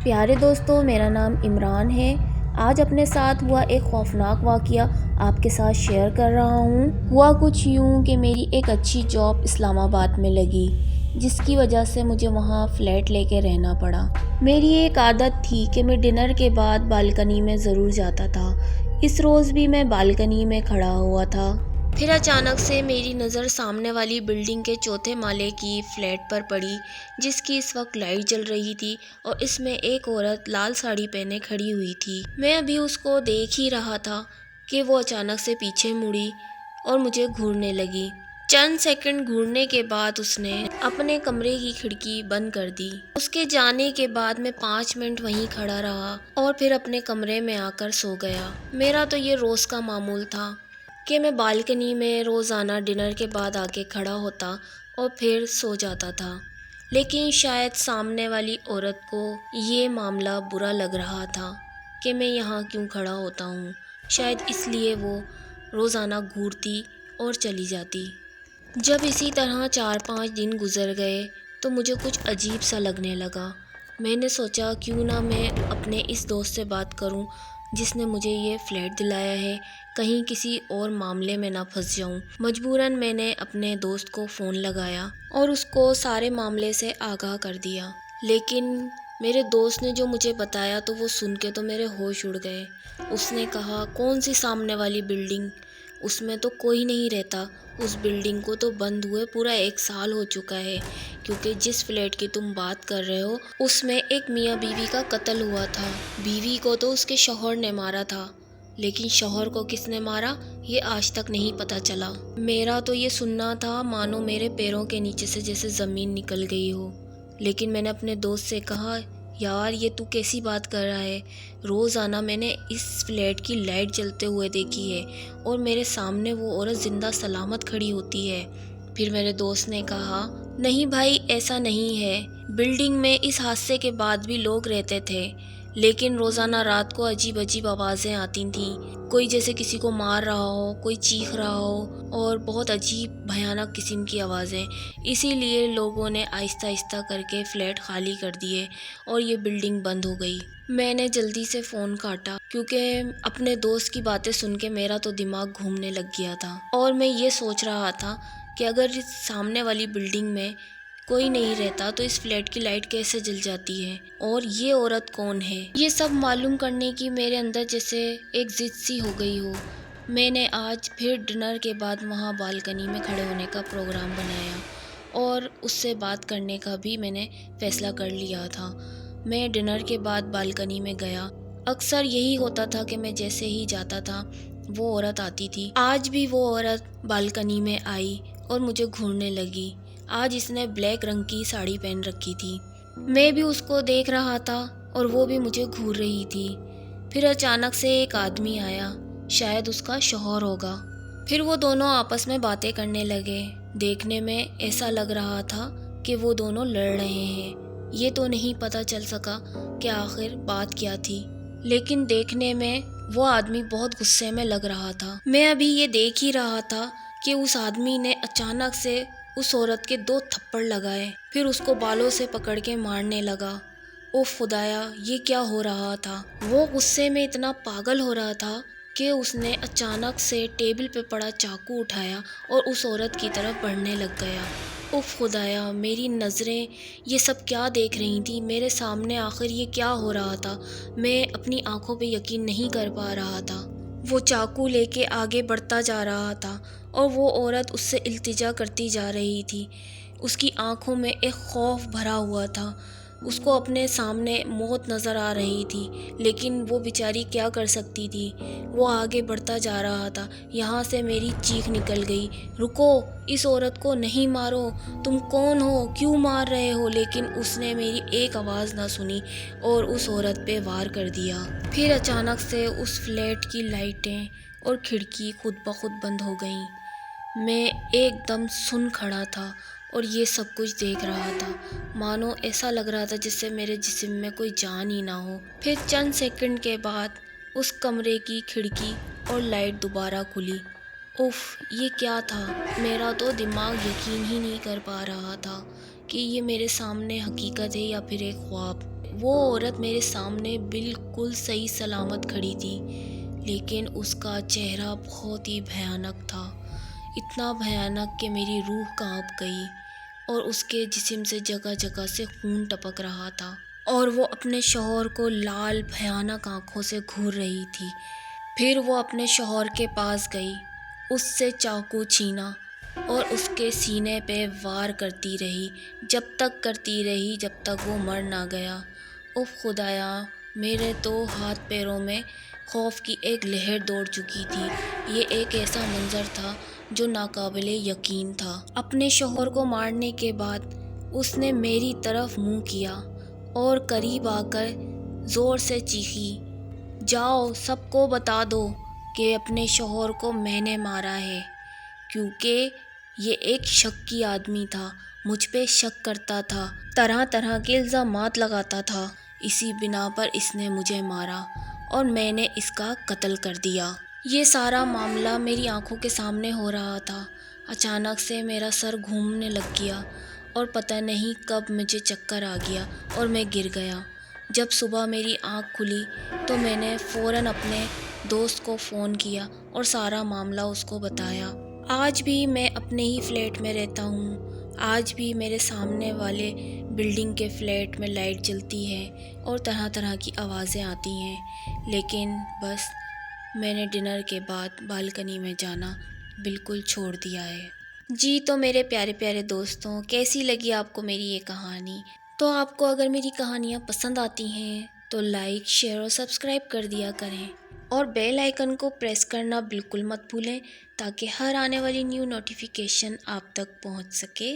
پیارے دوستو، میرا نام عمران ہے۔ آج اپنے ساتھ ہوا ایک خوفناک واقعہ آپ کے ساتھ شیئر کر رہا ہوں۔ ہوا کچھ یوں کہ میری ایک اچھی جاب اسلام آباد میں لگی، جس کی وجہ سے مجھے وہاں فلیٹ لے کے رہنا پڑا۔ میری ایک عادت تھی کہ میں ڈنر کے بعد بالکنی میں ضرور جاتا تھا۔ اس روز بھی میں بالکنی میں کھڑا ہوا تھا۔ پھر اچانک سے میری نظر سامنے والی بلڈنگ کے چوتھے مالے کی فلیٹ پر پڑی، جس کی اس وقت لائٹ جل رہی تھی اور اس میں ایک عورت لال ساڑی پہنے کھڑی ہوئی تھی۔ میں ابھی اس کو دیکھ ہی رہا تھا کہ وہ اچانک سے پیچھے مڑی اور مجھے گھورنے لگی۔ چند سیکنڈ گھورنے کے بعد اس نے اپنے کمرے کی کھڑکی بند کر دی۔ اس کے جانے کے بعد میں 5 منٹ وہیں کھڑا رہا اور پھر اپنے کمرے میں آ کر سو گیا۔ میرا تو یہ روز کا معمول تھا کہ میں بالکنی میں روزانہ ڈنر کے بعد آ کے کھڑا ہوتا اور پھر سو جاتا تھا، لیکن شاید سامنے والی عورت کو یہ معاملہ برا لگ رہا تھا کہ میں یہاں کیوں کھڑا ہوتا ہوں۔ شاید اس لیے وہ روزانہ گھورتی اور چلی جاتی۔ جب اسی طرح 4-5 دن گزر گئے تو مجھے کچھ عجیب سا لگنے لگا۔ میں نے سوچا کیوں نہ میں اپنے اس دوست سے بات کروں جس نے مجھے یہ فلیٹ دلایا ہے، کہیں کسی اور معاملے میں نہ پھنس جاؤں۔ مجبوراً میں نے اپنے دوست کو فون لگایا اور اس کو سارے معاملے سے آگاہ کر دیا، لیکن میرے دوست نے جو مجھے بتایا تو وہ سن کے تو میرے ہوش اڑ گئے۔ اس نے کہا، کون سی سامنے والی بلڈنگ؟ اس میں تو کوئی نہیں رہتا۔ اس بلڈنگ کو تو بند ہوئے پورا 1 سال ہو چکا ہے، کیونکہ جس فلیٹ کی تم بات کر رہے ہو اس میں ایک میاں بیوی کا قتل ہوا تھا۔ بیوی کو تو اس کے شوہر نے مارا تھا، لیکن شوہر کو کس نے مارا یہ آج تک نہیں پتہ چلا۔ میرا تو یہ سننا تھا مانو میرے پیروں کے نیچے سے جیسے زمین نکل گئی ہو۔ لیکن میں نے اپنے دوست سے کہا، یار یہ تو کیسی بات کر رہا ہے؟ روزانہ میں نے اس فلیٹ کی لائٹ جلتے ہوئے دیکھی ہے اور میرے سامنے وہ عورت زندہ سلامت کھڑی ہوتی ہے۔ پھر میرے دوست نے کہا، نہیں بھائی ایسا نہیں ہے، بلڈنگ میں اس حادثے کے بعد بھی لوگ رہتے تھے، لیکن روزانہ رات کو عجیب عجیب آوازیں آتی تھیں، کوئی جیسے کسی کو مار رہا ہو، کوئی چیخ رہا ہو اور بہت عجیب بھیانک قسم کی آوازیں۔ اسی لیے لوگوں نے آہستہ آہستہ کر کے فلیٹ خالی کر دیے اور یہ بلڈنگ بند ہو گئی۔ میں نے جلدی سے فون کاٹا کیونکہ اپنے دوست کی باتیں سن کے میرا تو دماغ گھومنے لگ گیا تھا اور میں یہ سوچ رہا تھا کہ اگر اس سامنے والی بلڈنگ میں کوئی نہیں رہتا تو اس فلیٹ کی لائٹ کیسے جل جاتی ہے اور یہ عورت کون ہے؟ یہ سب معلوم کرنے کی میرے اندر جیسے ایک ضد سی ہو گئی ہو۔ میں نے آج پھر ڈنر کے بعد وہاں بالکنی میں کھڑے ہونے کا پروگرام بنایا اور اس سے بات کرنے کا بھی میں نے فیصلہ کر لیا تھا۔ میں ڈنر کے بعد بالکنی میں گیا۔ اکثر یہی ہوتا تھا کہ میں جیسے ہی جاتا تھا وہ عورت آتی تھی۔ آج بھی وہ عورت بالکنی میں آئی اور مجھے گھورنے لگی۔ آج اس نے بلیک رنگ کی ساڑی پہن رکھی تھی۔ میں بھی اس کو دیکھ رہا تھا اور وہ بھی مجھے گھور رہی تھی۔ پھر اچانک سے ایک آدمی آیا، شاید اس کا شوہر ہوگا۔ پھر وہ دونوں آپس میں باتیں کرنے لگے۔ دیکھنے میں ایسا لگ رہا تھا کہ وہ دونوں لڑ رہے ہیں۔ یہ تو نہیں پتہ چل سکا کہ آخر بات کیا تھی، لیکن دیکھنے میں وہ آدمی بہت غصے میں لگ رہا تھا۔ میں ابھی یہ دیکھ ہی رہا تھا کہ اس آدمی نے اچانک سے اس عورت کے 2 تھپڑ لگائے، پھر اس کو بالوں سے پکڑ کے مارنے لگا۔ اوہ خدایا، یہ کیا ہو رہا تھا؟ وہ غصے میں اتنا پاگل ہو رہا تھا کہ اس نے اچانک سے ٹیبل پہ پڑا چاقو اٹھایا اور اس عورت کی طرف بڑھنے لگ گیا۔ اوہ خدایا، میری نظریں یہ سب کیا دیکھ رہی تھیں؟ میرے سامنے آخر یہ کیا ہو رہا تھا؟ میں اپنی آنکھوں پہ یقین نہیں کر پا رہا تھا۔ وہ چاقو لے کے آگے بڑھتا جا رہا تھا اور وہ عورت اس سے التجا کرتی جا رہی تھی۔ اس کی آنکھوں میں ایک خوف بھرا ہوا تھا۔ اس کو اپنے سامنے موت نظر آ رہی تھی، لیکن وہ بیچاری کیا کر سکتی تھی؟ وہ آگے بڑھتا جا رہا تھا۔ یہاں سے میری چیخ نکل گئی، رکو، اس عورت کو نہیں مارو، تم کون ہو، کیوں مار رہے ہو؟ لیکن اس نے میری ایک آواز نہ سنی اور اس عورت پہ وار کر دیا۔ پھر اچانک سے اس فلیٹ کی لائٹیں اور کھڑکی خود بخود بند ہو گئیں۔ میں ایک دم سن کھڑا تھا اور یہ سب کچھ دیکھ رہا تھا، مانو ایسا لگ رہا تھا جس سے میرے جسم میں کوئی جان ہی نہ ہو۔ پھر چند سیکنڈ کے بعد اس کمرے کی کھڑکی اور لائٹ دوبارہ کھلی۔ اف، یہ کیا تھا؟ میرا تو دماغ یقین ہی نہیں کر پا رہا تھا کہ یہ میرے سامنے حقیقت ہے یا پھر ایک خواب۔ وہ عورت میرے سامنے بالکل صحیح سلامت کھڑی تھی، لیکن اس کا چہرہ بہت ہی بھیانک تھا، اتنا بھیانک کہ میری روح کانپ گئی، اور اس کے جسم سے جگہ جگہ سے خون ٹپک رہا تھا، اور وہ اپنے شوہر کو لال بھیانک آنکھوں سے گھور رہی تھی۔ پھر وہ اپنے شوہر کے پاس گئی، اس سے چاقو چھینا اور اس کے سینے پہ وار کرتی رہی، جب تک وہ مر نہ گیا۔ اف خدایا، میرے تو ہاتھ پیروں میں خوف کی ایک لہر دوڑ چکی تھی۔ یہ ایک ایسا منظر تھا جو ناقابل یقین تھا۔ اپنے شوہر کو مارنے کے بعد اس نے میری طرف منہ کیا اور قریب آ کر زور سے چیخی، جاؤ سب کو بتا دو کہ اپنے شوہر کو میں نے مارا ہے، کیونکہ یہ ایک شکی آدمی تھا، مجھ پہ شک کرتا تھا، طرح طرح کے الزامات لگاتا تھا، اسی بنا پر اس نے مجھے مارا اور میں نے اس کا قتل کر دیا۔ یہ سارا معاملہ میری آنکھوں کے سامنے ہو رہا تھا۔ اچانک سے میرا سر گھومنے لگ گیا اور پتہ نہیں کب مجھے چکر آ گیا اور میں گر گیا۔ جب صبح میری آنکھ کھلی تو میں نے فوراً اپنے دوست کو فون کیا اور سارا معاملہ اس کو بتایا۔ آج بھی میں اپنے ہی فلیٹ میں رہتا ہوں، آج بھی میرے سامنے والے بلڈنگ کے فلیٹ میں لائٹ جلتی ہے اور طرح طرح کی آوازیں آتی ہیں، لیکن بس میں نے ڈنر کے بعد بالکنی میں جانا بالکل چھوڑ دیا ہے۔ جی تو میرے پیارے پیارے دوستوں، کیسی لگی آپ کو میری یہ کہانی؟ تو آپ کو اگر میری کہانیاں پسند آتی ہیں تو لائک، شیئر اور سبسکرائب کر دیا کریں، اور بیل آئیکن کو پریس کرنا بالکل مت بھولیں تاکہ ہر آنے والی نیو نوٹیفیکیشن آپ تک پہنچ سکے۔